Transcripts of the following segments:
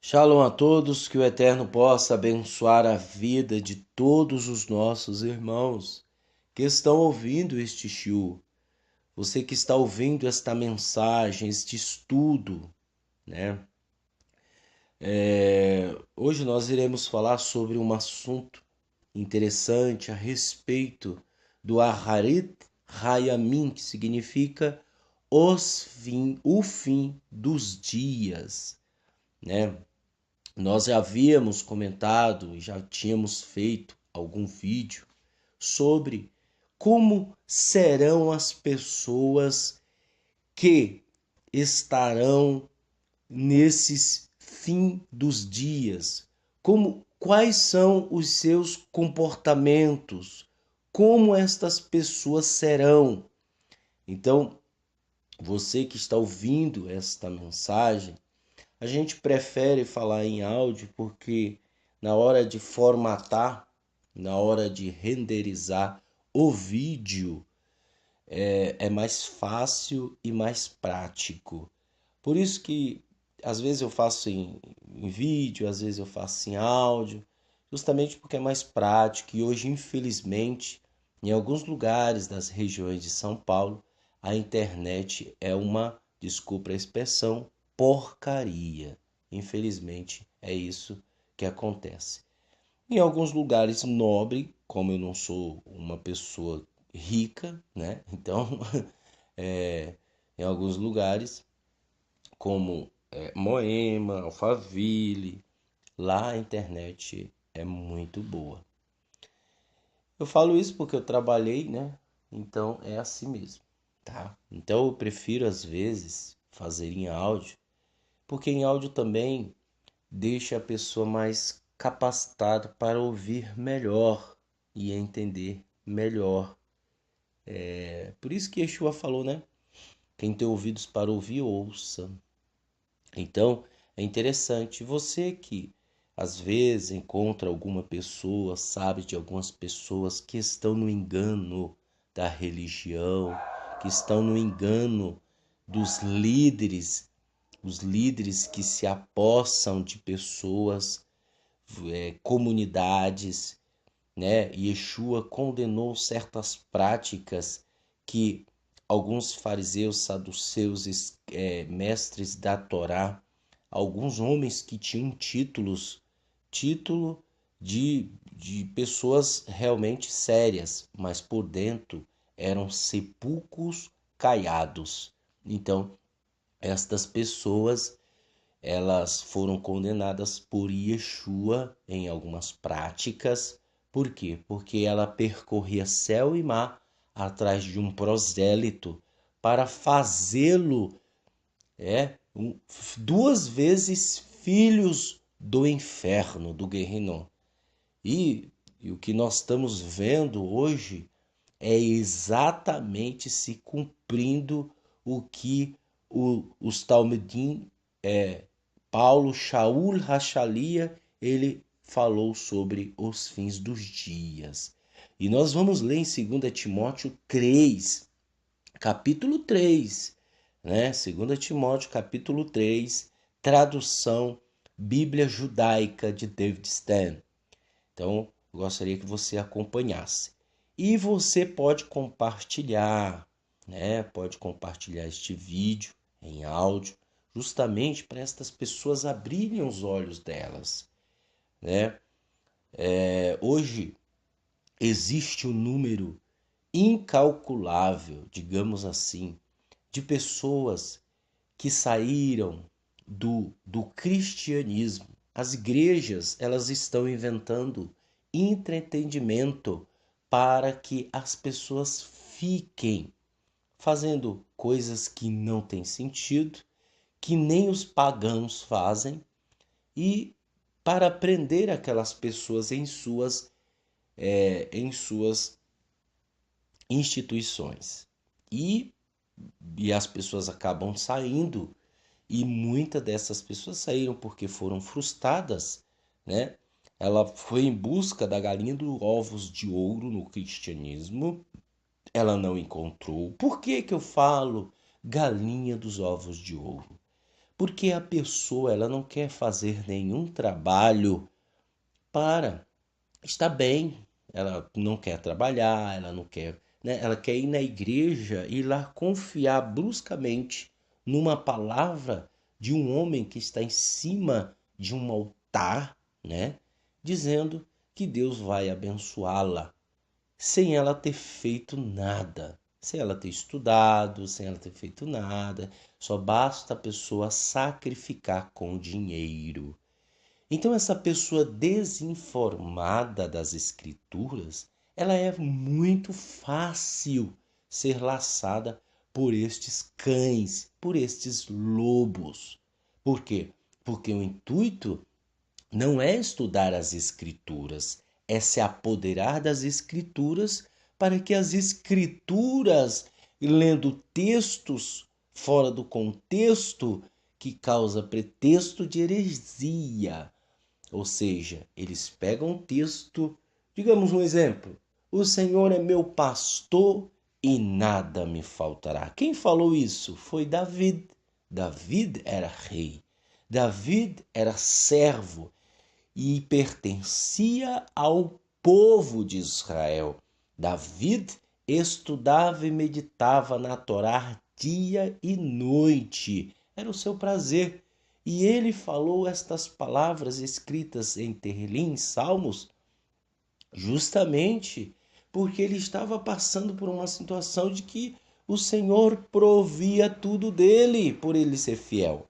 Shalom a todos, que o Eterno possa abençoar a vida de todos os nossos irmãos que estão ouvindo este shiur. Você que está ouvindo esta mensagem, este estudo, né? Hoje nós iremos falar sobre um assunto interessante a respeito do Aharit Hayamim, que significa o fim dos dias, né? Nós já havíamos comentado e já tínhamos feito algum vídeo sobre como serão as pessoas que estarão nesses fim dos dias, quais são os seus comportamentos, como estas pessoas serão. Então, você que está ouvindo esta mensagem, a gente prefere falar em áudio porque na hora de formatar, na hora de renderizar o vídeo, é mais fácil e mais prático. Por isso que às vezes eu faço em vídeo, às vezes eu faço em áudio, justamente porque é mais prático. E hoje, infelizmente, em alguns lugares das regiões de São Paulo, a internet é uma, desculpa a expressão, porcaria. Infelizmente, é isso que acontece. Em alguns lugares nobre, como eu não sou uma pessoa rica, né? Então, é, em alguns lugares, como Moema, Alphaville, lá a internet é muito boa. Eu falo isso porque eu trabalhei, né? Então é assim mesmo, tá? Então eu prefiro às vezes fazer em áudio, porque em áudio também deixa a pessoa mais capacitada para ouvir melhor e entender melhor. É por isso que Yeshua falou, né? Quem tem ouvidos para ouvir, ouça. Então, é interessante. Você que às vezes encontra alguma pessoa, sabe de algumas pessoas que estão no engano da religião, que estão no engano dos líderes, os líderes que se apossam de pessoas, comunidades, né? Yeshua condenou certas práticas que alguns fariseus, saduceus, mestres da Torá, alguns homens que tinham título de pessoas realmente sérias, mas por dentro eram sepulcros caiados. Então, estas pessoas elas foram condenadas por Yeshua em algumas práticas. Por quê? Porque ela percorria céu e mar atrás de um prosélito para fazê-lo duas vezes filhos do inferno, do Guerrinom. E o que nós estamos vendo hoje é exatamente se cumprindo o que os Talmudim, Paulo Shaul Rachalia, ele falou sobre os fins dos dias. E nós vamos ler em 2 Timóteo 3, capítulo 3, né? 2 Timóteo, capítulo 3, tradução Bíblia Judaica de David Stan. Então, eu gostaria que você acompanhasse. E você pode compartilhar, né? Pode compartilhar este vídeo em áudio, justamente para estas pessoas abrirem os olhos delas, né? Hoje existe um número incalculável, digamos assim, de pessoas que saíram do cristianismo. As igrejas, elas estão inventando entretenimento para que as pessoas fiquem fazendo coisas que não têm sentido, que nem os pagãos fazem, e para prender aquelas pessoas em suas instituições. E as pessoas acabam saindo. E muitas dessas pessoas saíram porque foram frustradas, né? Ela foi em busca da galinha dos ovos de ouro no cristianismo, ela não encontrou. Por que que eu falo galinha dos ovos de ouro? Porque a pessoa ela não quer fazer nenhum trabalho para estar bem. Ela não quer trabalhar, ela não quer, né? Ela quer ir na igreja e ir lá confiar bruscamente numa palavra de um homem que está em cima de um altar, né? Dizendo que Deus vai abençoá-la sem ela ter feito nada, sem ela ter estudado, sem ela ter feito nada. Só basta a pessoa sacrificar com dinheiro. Então essa pessoa desinformada das escrituras, ela é muito fácil ser laçada por estes cães, por estes lobos. Por quê? Porque o intuito não é estudar as escrituras, é se apoderar das escrituras para que as escrituras, lendo textos fora do contexto, que causa pretexto de heresia. Ou seja, eles pegam um texto, digamos um exemplo: o Senhor é meu pastor e nada me faltará. Quem falou isso? Foi David. David era rei. David era servo e pertencia ao povo de Israel. David estudava e meditava na Torá dia e noite. Era o seu prazer. E ele falou estas palavras escritas em Terrilim, Salmos, justamente porque ele estava passando por uma situação de que o Senhor provia tudo dele por ele ser fiel.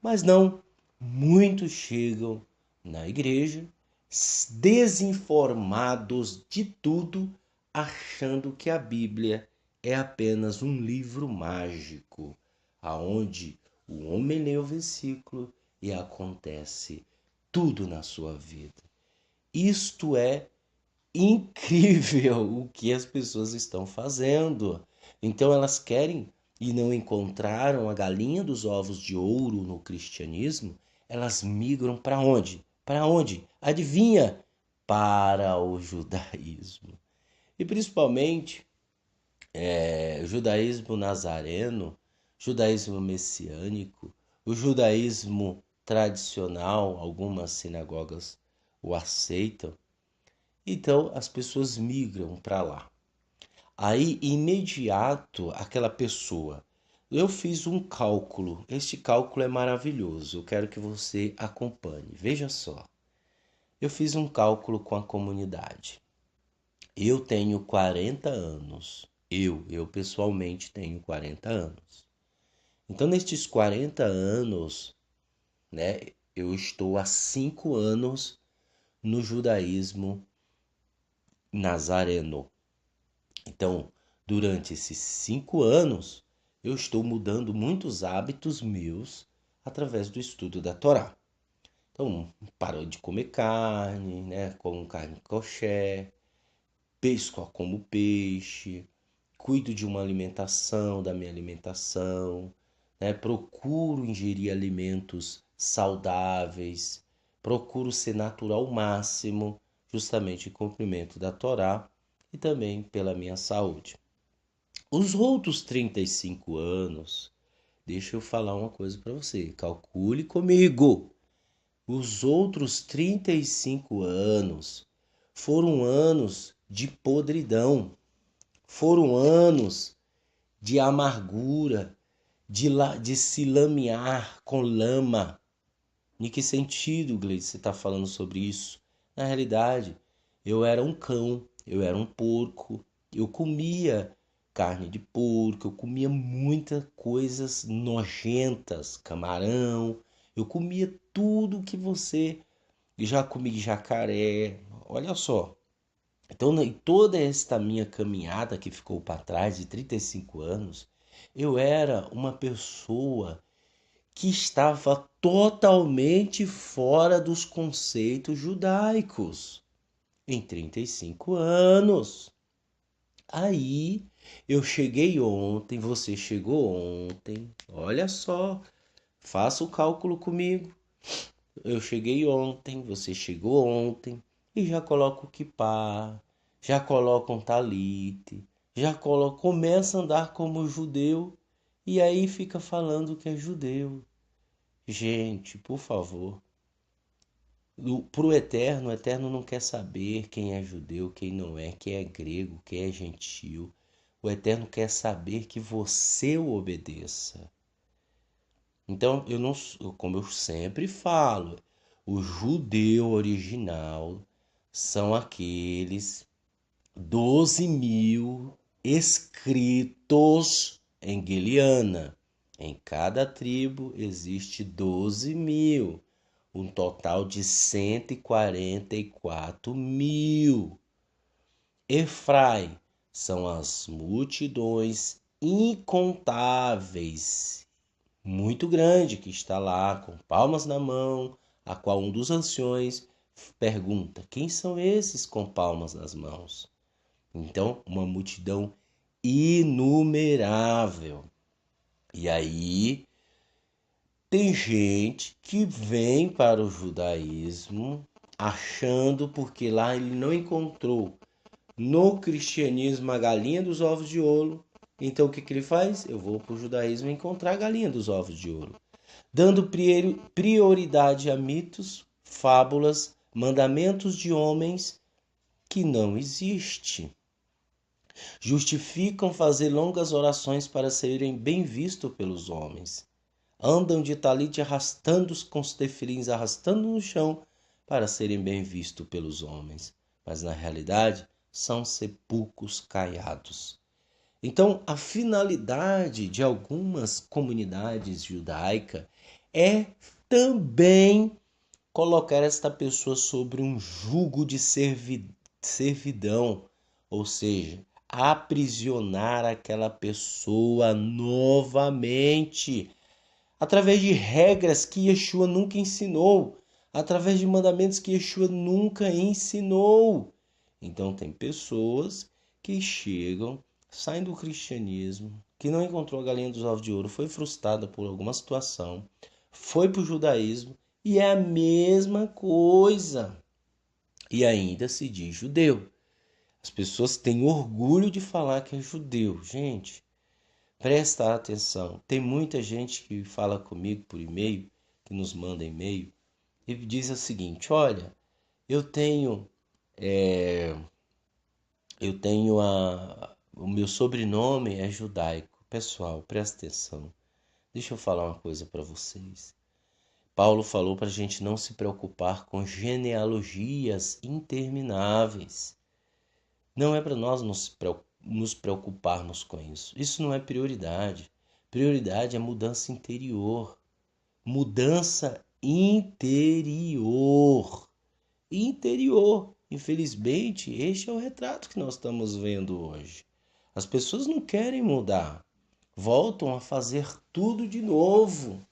Mas não, muitos chegam na igreja desinformados de tudo, achando que a Bíblia é apenas um livro mágico, aonde o homem lê o versículo e acontece tudo na sua vida. Isto é incrível o que as pessoas estão fazendo. Então elas querem e não encontraram a galinha dos ovos de ouro no cristianismo, elas migram para onde? Para onde? Adivinha? Para o judaísmo. E principalmente judaísmo nazareno, judaísmo messiânico, o judaísmo tradicional, algumas sinagogas o aceitam. Então as pessoas migram para lá. Aí, imediato, aquela pessoa. Eu fiz um cálculo. Este cálculo é maravilhoso. Eu quero que você acompanhe. Veja só. Eu fiz um cálculo com a comunidade. Eu tenho 40 anos. Eu pessoalmente tenho 40 anos. Então, nestes 40 anos, né, eu estou há 5 anos no judaísmo nazareno. Então, durante esses 5 anos, eu estou mudando muitos hábitos meus através do estudo da Torá. Então, paro de comer carne, né? Como carne kosher, pesco como peixe, cuido de uma alimentação, da minha alimentação, né? Procuro ingerir alimentos saudáveis, procuro ser natural ao máximo, justamente em cumprimento da Torá e também pela minha saúde. Os outros 35 anos, deixa eu falar uma coisa para você, calcule comigo. Os outros 35 anos foram anos de podridão, foram anos de amargura, de se lamear com lama. Em que sentido, Gleice, você está falando sobre isso? Na realidade, eu era um cão, eu era um porco, eu comia carne de porco, eu comia muitas coisas nojentas, camarão, eu comia tudo que você já comi jacaré, olha só. Então, em toda esta minha caminhada que ficou para trás de 35 anos, eu era uma pessoa que estava totalmente fora dos conceitos judaicos em 35 anos. Aí eu cheguei ontem, você chegou ontem. Olha só, faça o cálculo comigo. Eu cheguei ontem, você chegou ontem e já coloca o kippá, já coloca um talite, já coloca, começa a andar como judeu e aí fica falando que é judeu. Gente, por favor. Para o Eterno não quer saber quem é judeu, quem não é, quem é grego, quem é gentil. O Eterno quer saber que você o obedeça. Então, eu não, como eu sempre falo, o judeu original são aqueles 12.000 escritos em Guiliana. Em cada tribo existe 12.000, um total de 144.000. Efraim são as multidões incontáveis, muito grande, que está lá com palmas na mão, a qual um dos anciões pergunta: quem são esses com palmas nas mãos? Então, uma multidão inumerável. E aí, tem gente que vem para o judaísmo achando, porque lá ele não encontrou no cristianismo a galinha dos ovos de ouro. Então o que ele faz? Eu vou para o judaísmo encontrar a galinha dos ovos de ouro, dando prioridade a mitos, fábulas, mandamentos de homens que não existem. Justificam fazer longas orações para serem bem vistos pelos homens. Andam de talite arrastando com os tefilins, arrastando no chão para serem bem vistos pelos homens. Mas na realidade são sepulcros caiados. Então, a finalidade de algumas comunidades judaicas é também colocar esta pessoa sobre um jugo de servidão, ou seja, aprisionar aquela pessoa novamente, através de regras que Yeshua nunca ensinou, através de mandamentos que Yeshua nunca ensinou. Então, tem pessoas que chegam, saem do cristianismo, que não encontrou a galinha dos ovos de ouro, foi frustrada por alguma situação, foi para o judaísmo e é a mesma coisa. E ainda se diz judeu. As pessoas têm orgulho de falar que é judeu. Gente, presta atenção. Tem muita gente que fala comigo por e-mail, que nos manda e-mail, e diz o seguinte: olha, eu tenho, o meu sobrenome é judaico. Pessoal, presta atenção. Deixa eu falar uma coisa para vocês. Paulo falou para a gente não se preocupar com genealogias intermináveis. Não é para nós nos preocuparmos com isso. Isso não é prioridade. Prioridade é mudança interior. Mudança interior. Interior. Infelizmente, este é o retrato que nós estamos vendo hoje. As pessoas não querem mudar. Voltam a fazer tudo de novo.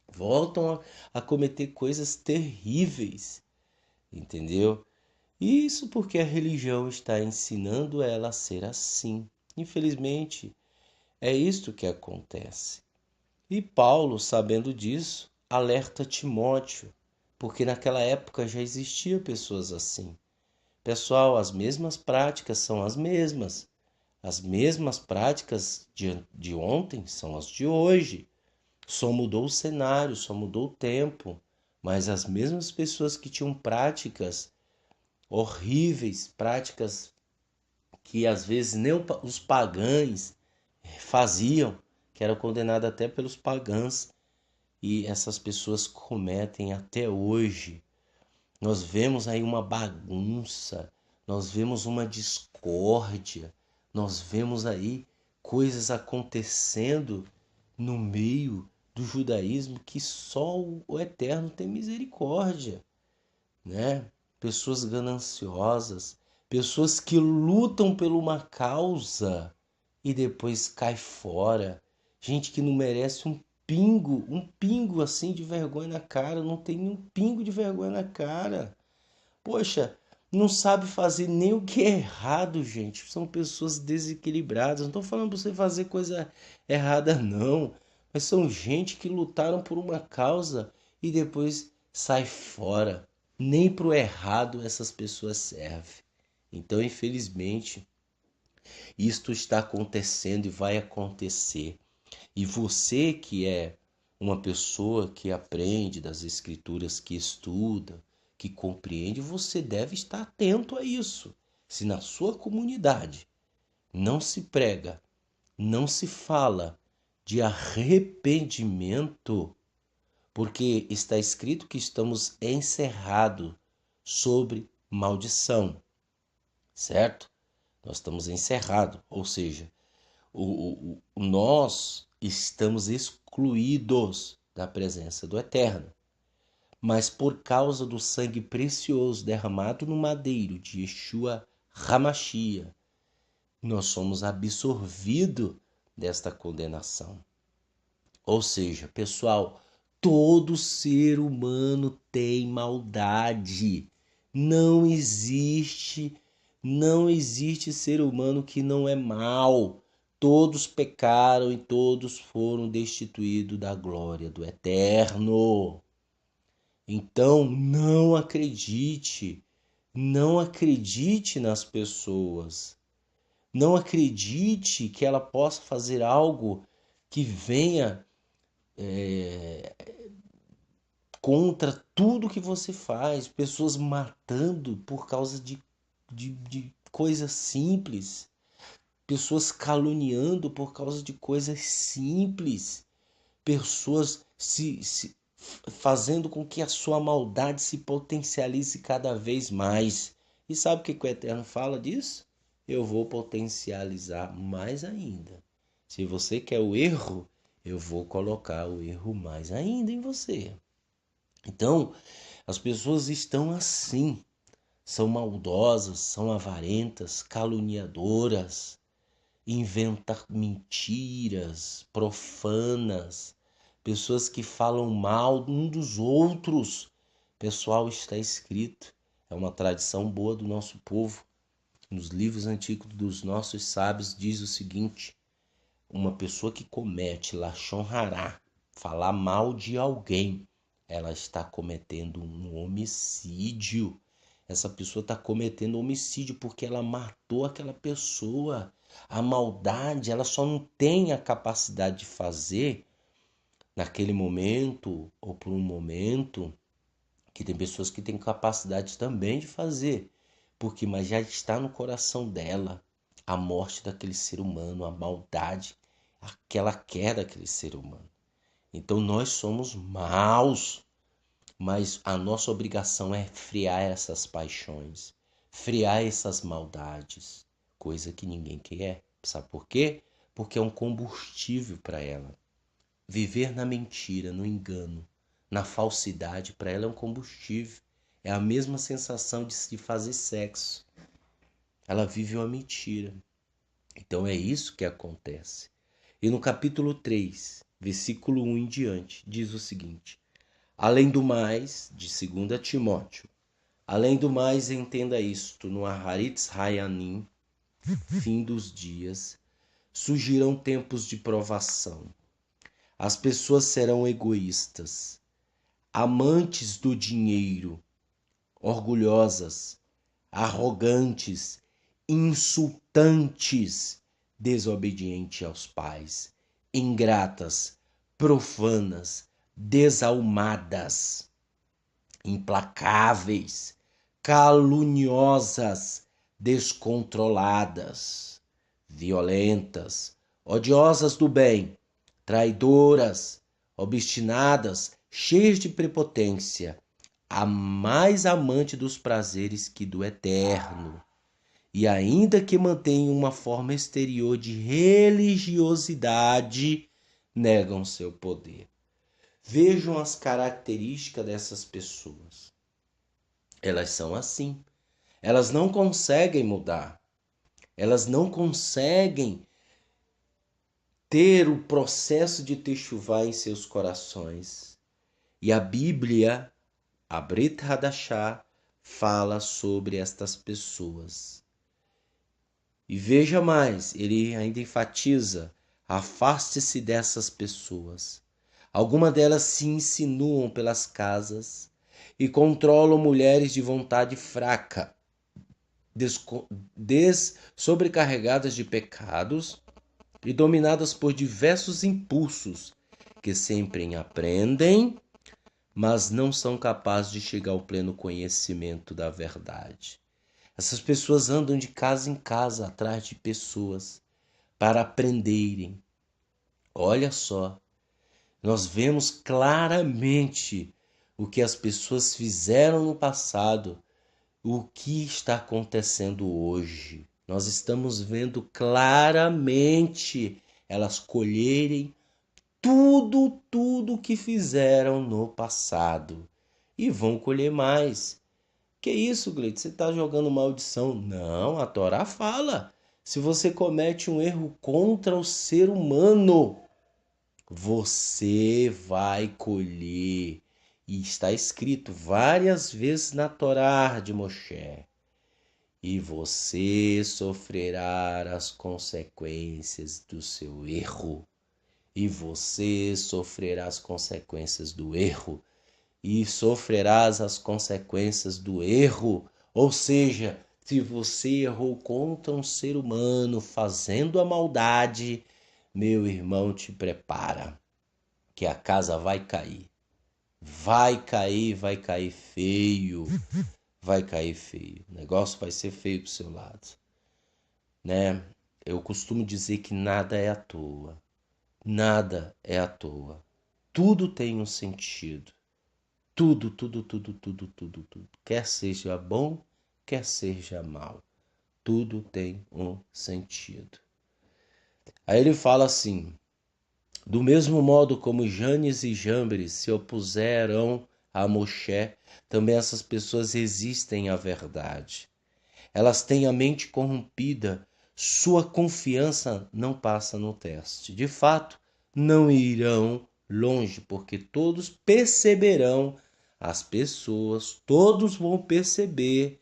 Voltam a cometer coisas terríveis. Entendeu? Isso porque a religião está ensinando ela a ser assim. Infelizmente, é isto que acontece. E Paulo, sabendo disso, alerta Timóteo, porque naquela época já existiam pessoas assim. Pessoal, as mesmas práticas são as mesmas. As mesmas práticas de ontem são as de hoje. Só mudou o cenário, só mudou o tempo. Mas as mesmas pessoas que tinham práticas horríveis, práticas que às vezes nem os pagãos faziam, que era condenado até pelos pagãos, e essas pessoas cometem até hoje. Nós vemos aí uma bagunça, nós vemos uma discórdia, nós vemos aí coisas acontecendo no meio do judaísmo que só o Eterno tem misericórdia, né? Pessoas gananciosas, pessoas que lutam por uma causa e depois cai fora. Gente que não merece um pingo assim de vergonha na cara, não tem um pingo de vergonha na cara. Poxa, não sabe fazer nem o que é errado, gente. São pessoas desequilibradas. Não estou falando para você fazer coisa errada, não. Mas são gente que lutaram por uma causa e depois sai fora. Nem pro errado essas pessoas servem. Então, infelizmente, isto está acontecendo e vai acontecer. E você que é Uma pessoa que aprende das escrituras, que estuda, que compreende, você deve estar atento a isso. Se na sua comunidade não se prega, não se fala de arrependimento, porque está escrito que estamos encerrados sobre maldição, certo? Nós estamos encerrados, ou seja, nós estamos excluídos da presença do Eterno. Mas por causa do sangue precioso derramado no madeiro de Yeshua Hamashia, nós somos absorvidos desta condenação. Ou seja, pessoal, todo ser humano tem maldade. Não existe ser humano que não é mau. Todos pecaram e todos foram destituídos da glória do Eterno. Então, não acredite nas pessoas. Não acredite que ela possa fazer algo que venha contra tudo que você faz. Pessoas matando por causa de coisas simples. Pessoas caluniando por causa de coisas simples. Pessoas se fazendo com que a sua maldade se potencialize cada vez mais. E sabe o que o Eterno fala disso? Eu vou potencializar mais ainda. Se você quer o erro, eu vou colocar o erro mais ainda em você. Então, as pessoas estão assim, são maldosas, são avarentas, caluniadoras, inventam mentiras, profanas, pessoas que falam mal um dos outros. Pessoal, está escrito, é uma tradição boa do nosso povo. Nos livros antigos dos nossos sábios diz o seguinte: uma pessoa que comete lashon hará, falar mal de alguém, ela está cometendo um homicídio. Essa pessoa está cometendo homicídio porque ela matou aquela pessoa. A maldade, ela só não tem a capacidade de fazer naquele momento ou por um momento, que tem pessoas que têm capacidade também de fazer, mas já está no coração dela a morte daquele ser humano, a maldade que ela quer daquele ser humano. Então nós somos maus, mas a nossa obrigação é frear essas paixões, frear essas maldades, coisa que ninguém quer. Sabe por quê? Porque é um combustível para ela. Viver na mentira, no engano, na falsidade, para ela é um combustível. É a mesma sensação de se fazer sexo. Ela vive uma mentira. Então é isso que acontece. E no capítulo 3, versículo 1 em diante, diz o seguinte: além do mais, de 2 Timóteo, além do mais, entenda isto, no Aharitz Hayanim, fim dos dias, surgirão tempos de provação. As pessoas serão egoístas, amantes do dinheiro, orgulhosas, arrogantes, insultantes, desobedientes aos pais, ingratas, profanas, desalmadas, implacáveis, caluniosas, descontroladas, violentas, odiosas do bem, traidoras, obstinadas, cheias de prepotência, a mais amante dos prazeres que do eterno, e ainda que mantenham uma forma exterior de religiosidade, negam seu poder. Vejam as características dessas pessoas. Elas são assim. Elas não conseguem mudar. Elas não conseguem ter o processo de techuvá em seus corações. E a Bíblia, a Brit Hadashah, fala sobre estas pessoas. E veja mais, ele ainda enfatiza: afaste-se dessas pessoas. Algumas delas se insinuam pelas casas e controlam mulheres de vontade fraca, sobrecarregadas de pecados e dominadas por diversos impulsos que sempre aprendem, mas não são capazes de chegar ao pleno conhecimento da verdade. Essas pessoas andam de casa em casa atrás de pessoas para aprenderem. Olha só, nós vemos claramente o que as pessoas fizeram no passado, o que está acontecendo hoje. Nós estamos vendo claramente elas colherem tudo que fizeram no passado. E vão colher mais. Que isso, Gleide? Você está jogando maldição? Não, a Torá fala. Se você comete um erro contra o ser humano, você vai colher. E está escrito várias vezes na Torá de Moshe. E você sofrerá as consequências do seu erro. E você sofrerá as consequências do erro. E sofrerás as consequências do erro. Ou seja, se você errou contra um ser humano fazendo a maldade, meu irmão, te prepara, que a casa vai cair. Vai cair feio. Vai cair feio. O negócio vai ser feio pro seu lado, né? Eu costumo dizer que nada é à toa. Nada é à toa. Tudo tem um sentido. Tudo. Quer seja bom, quer seja mal. Tudo tem um sentido. Aí ele fala assim: do mesmo modo como Janes e Jambres se opuseram a Moshe, também essas pessoas resistem à verdade. Elas têm a mente corrompida, sua confiança não passa no teste. De fato, não irão longe, porque todos perceberão, as pessoas, todos vão perceber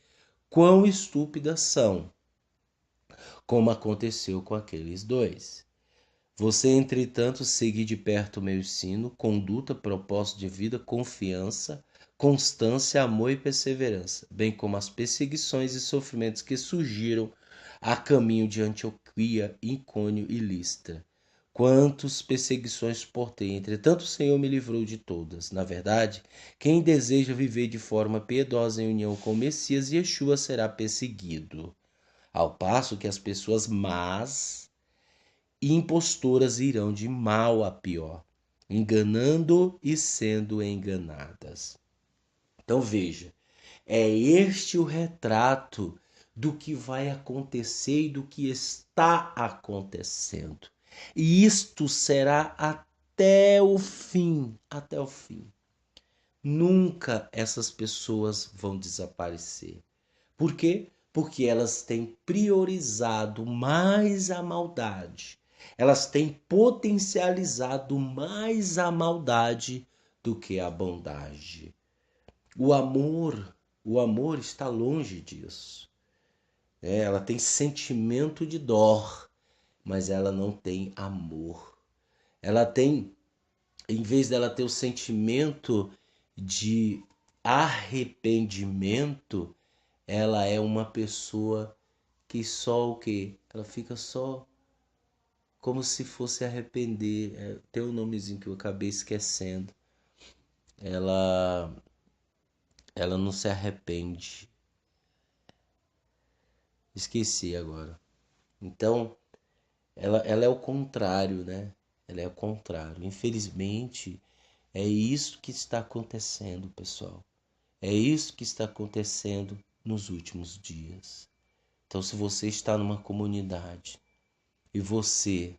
quão estúpidas são, como aconteceu com aqueles dois. Você, entretanto, segue de perto o meu ensino, conduta, propósito de vida, confiança, constância, amor e perseverança, bem como as perseguições e sofrimentos que surgiram a caminho de Antioquia, Icônio e Listra. Quantas perseguições suportei, entretanto o Senhor me livrou de todas. Na verdade, quem deseja viver de forma piedosa em união com o Messias, Yeshua será perseguido. Ao passo que as pessoas más e impostoras irão de mal a pior, enganando e sendo enganadas. Então veja, é este o retrato do que vai acontecer e do que está acontecendo. E isto será até o fim, até o fim. Nunca essas pessoas vão desaparecer. Por quê? Porque elas têm priorizado mais a maldade. Elas têm potencializado mais a maldade do que a bondade. O amor está longe disso. Ela tem sentimento de dor, mas ela não tem amor. Ela tem, em vez dela ter o sentimento de arrependimento, ela é uma pessoa que só o quê? Ela fica só como se fosse arrepender. Tem um nomezinho que eu acabei esquecendo. Ela não se arrepende. Esqueci agora. Então, ela é o contrário, né? Ela é o contrário. Infelizmente, é isso que está acontecendo, pessoal. É isso que está acontecendo nos últimos dias. Então, se você está numa comunidade e você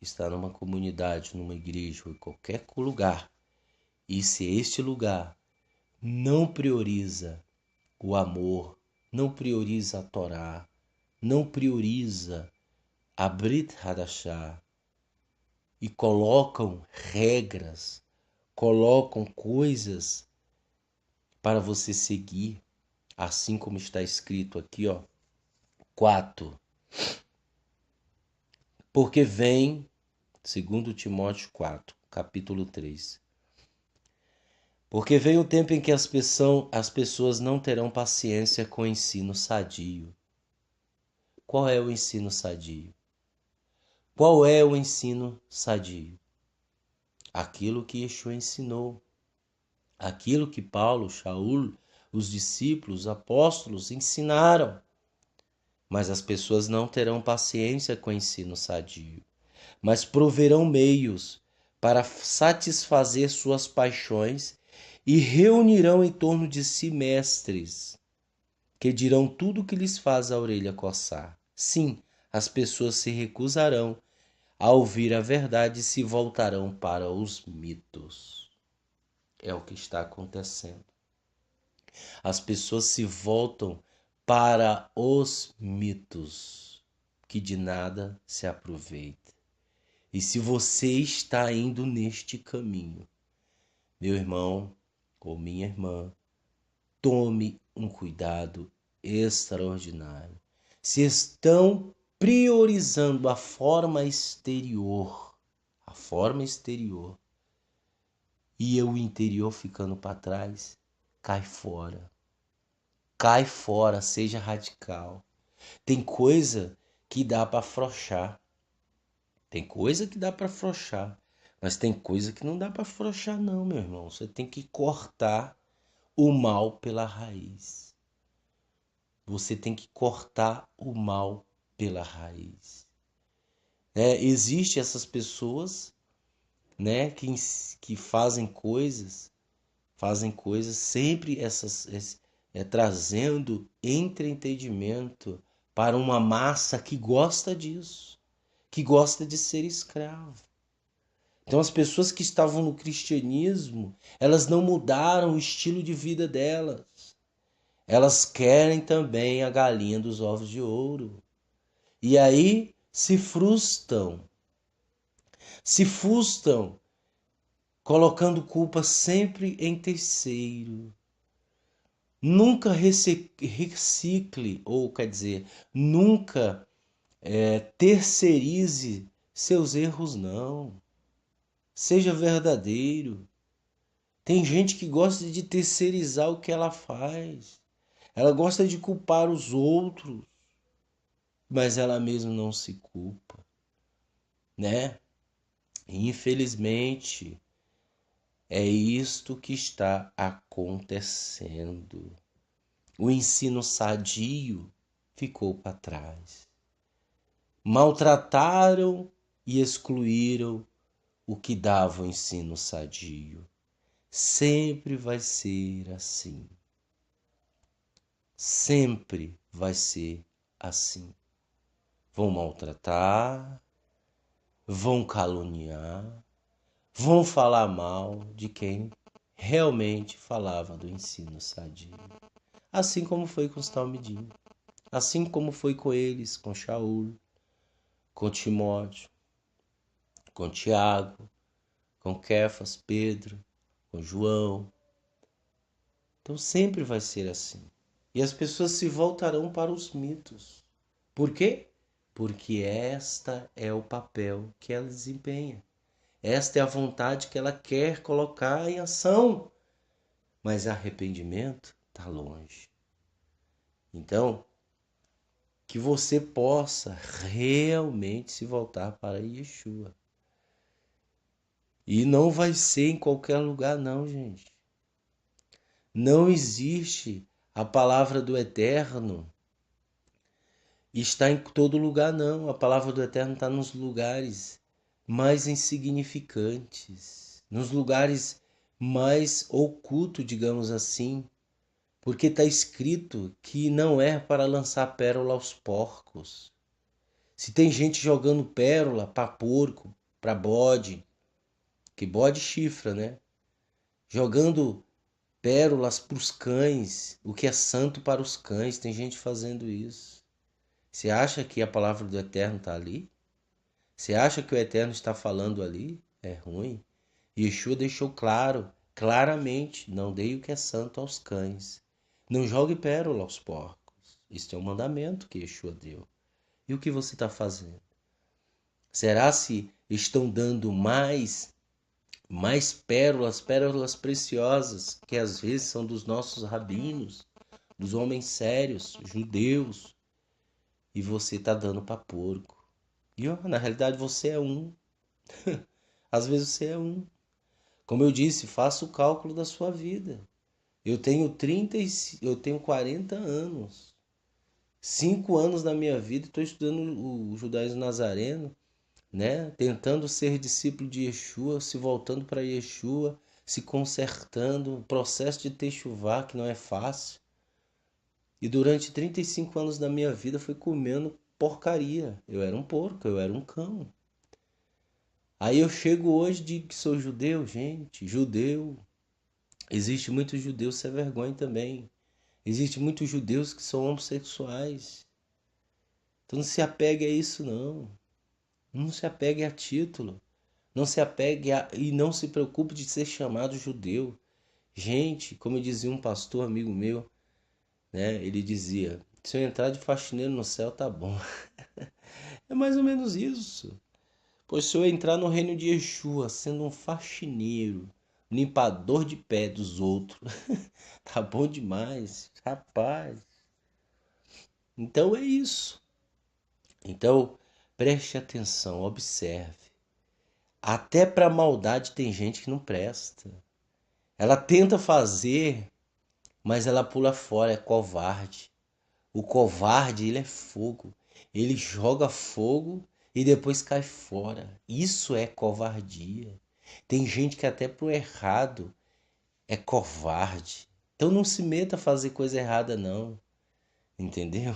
está numa comunidade, numa igreja ou em qualquer lugar, e se este lugar não prioriza o amor, não prioriza a Torá, não prioriza a Brit Hadashah e colocam regras, colocam coisas para você seguir, assim como está escrito aqui, 4. Porque vem, segundo Timóteo 4, capítulo 3. Porque vem o tempo em que as pessoas não terão paciência com o ensino sadio. Qual é o ensino sadio? Qual é o ensino sadio? Aquilo que Yeshua ensinou, aquilo que Paulo, Shaul, os discípulos, os apóstolos ensinaram. Mas as pessoas não terão paciência com o ensino sadio, mas proverão meios para satisfazer suas paixões e reunirão em torno de si mestres que dirão tudo o que lhes faz a orelha coçar. Sim, as pessoas se recusarão a ouvir a verdade e se voltarão para os mitos. É o que está acontecendo. As pessoas se voltam para os mitos, que de nada se aproveita. E se você está indo neste caminho, meu irmão ou minha irmã, tome um cuidado extraordinário. Se estão priorizando a forma exterior, e o interior ficando para trás, cai fora. Cai fora, seja radical. Tem coisa que dá para afrouxar. Mas tem coisa que não dá para afrouxar não, meu irmão. Você tem que cortar o mal pela raiz. Você tem que cortar o mal pela raiz. Existem essas pessoas, né, que fazem coisas sempre trazendo entretenimento para uma massa que gosta disso, que gosta de ser escravo. Então as pessoas que estavam no cristianismo, elas não mudaram o estilo de vida delas. Elas querem também a galinha dos ovos de ouro. E aí se frustram, colocando culpa sempre em terceiro. Nunca recicle, ou quer dizer, nunca terceirize seus erros, não. Seja verdadeiro. Tem gente que gosta de terceirizar o que ela faz. Ela gosta de culpar os outros, mas ela mesma não se culpa, né? Infelizmente, é isto que está acontecendo. O ensino sadio ficou para trás. Maltrataram e excluíram o que dava o ensino sadio. Sempre vai ser assim. Sempre vai ser assim. Vão maltratar, vão caluniar, vão falar mal de quem realmente falava do ensino sadio. Assim como foi com os talmidim, assim como foi com eles, com Shaul, com Timóteo, com Tiago, com Kefas, Pedro, com João. Então sempre vai ser assim. E as pessoas se voltarão para os mitos. Por quê? Porque esta é o papel que ela desempenha. Esta é a vontade que ela quer colocar em ação. Mas arrependimento está longe. Então, que você possa realmente se voltar para Yeshua. E não vai ser em qualquer lugar não, gente. Não existe a palavra do Eterno está em todo lugar não. A palavra do Eterno está nos lugares mais insignificantes, nos lugares mais ocultos, digamos assim, porque está escrito que não é para lançar pérola aos porcos. Se tem gente jogando pérola para porco, para bode, que bode chifra, né? Jogando pérolas para os cães, o que é santo para os cães, tem gente fazendo isso. Você acha que a palavra do Eterno está ali? Você acha que o Eterno está falando ali? É ruim. Yeshua deixou claro, claramente, não dei o que é santo aos cães. Não jogue pérola aos porcos. Isso é um mandamento que Yeshua deu. E o que você está fazendo? Será se estão dando mais pérolas preciosas, que às vezes são dos nossos rabinos, dos homens sérios, judeus, e você está dando para porco? E ó, na realidade você é um. Às vezes você é um. Como eu disse, faça o cálculo da sua vida. Eu tenho 40 anos. 5 anos da minha vida estou estudando o judaísmo nazareno, né? Tentando ser discípulo de Yeshua, se voltando para Yeshua, se consertando, processo de techuvá que não é fácil. E durante 35 anos da minha vida fui comendo porcaria. Eu era um porco, eu era um cão. Aí eu chego hoje e digo que sou judeu, gente, judeu. Existe muitos judeus sem vergonha também. Existe muitos judeus que são homossexuais. Então não se apegue a isso não. Não se apegue a título. Não se apegue a... e não se preocupe de ser chamado judeu. Gente, como dizia um pastor amigo meu, né? Ele dizia: se eu entrar de faxineiro no céu, tá bom. É mais ou menos isso. Pois se eu entrar no reino de Yeshua sendo um faxineiro, limpador de pé dos outros, tá bom demais, rapaz. Então é isso. Então preste atenção, observe. Até pra maldade tem gente que não presta. Ela tenta fazer, mas ela pula fora, é covarde. O covarde, ele é fogo. Ele joga fogo e depois cai fora. Isso é covardia. Tem gente que até pro errado é covarde. Então não se meta a fazer coisa errada não, entendeu?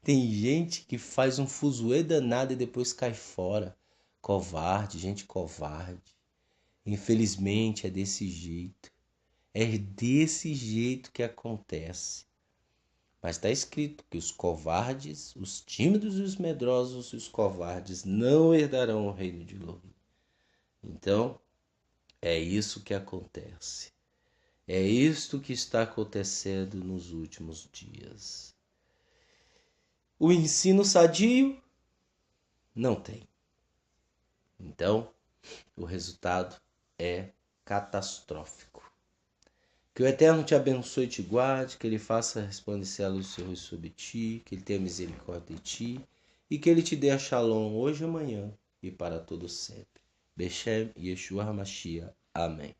Tem gente que faz um fuzuê danado e depois cai fora. Covarde, gente covarde. Infelizmente é desse jeito. É desse jeito que acontece. Mas está escrito que os covardes, os tímidos e os medrosos e os covardes não herdarão o reino de Lula. Então, é isso que acontece. É isto que está acontecendo nos últimos dias. O ensino sadio não tem. Então, o resultado é catastrófico. Que o Eterno te abençoe e te guarde, que Ele faça resplandecer a luz do seu rosto sobre ti, que Ele tenha misericórdia de ti e que Ele te dê a shalom hoje e amanhã e para todo sempre. Beshem Yeshua HaMashiach. Amém.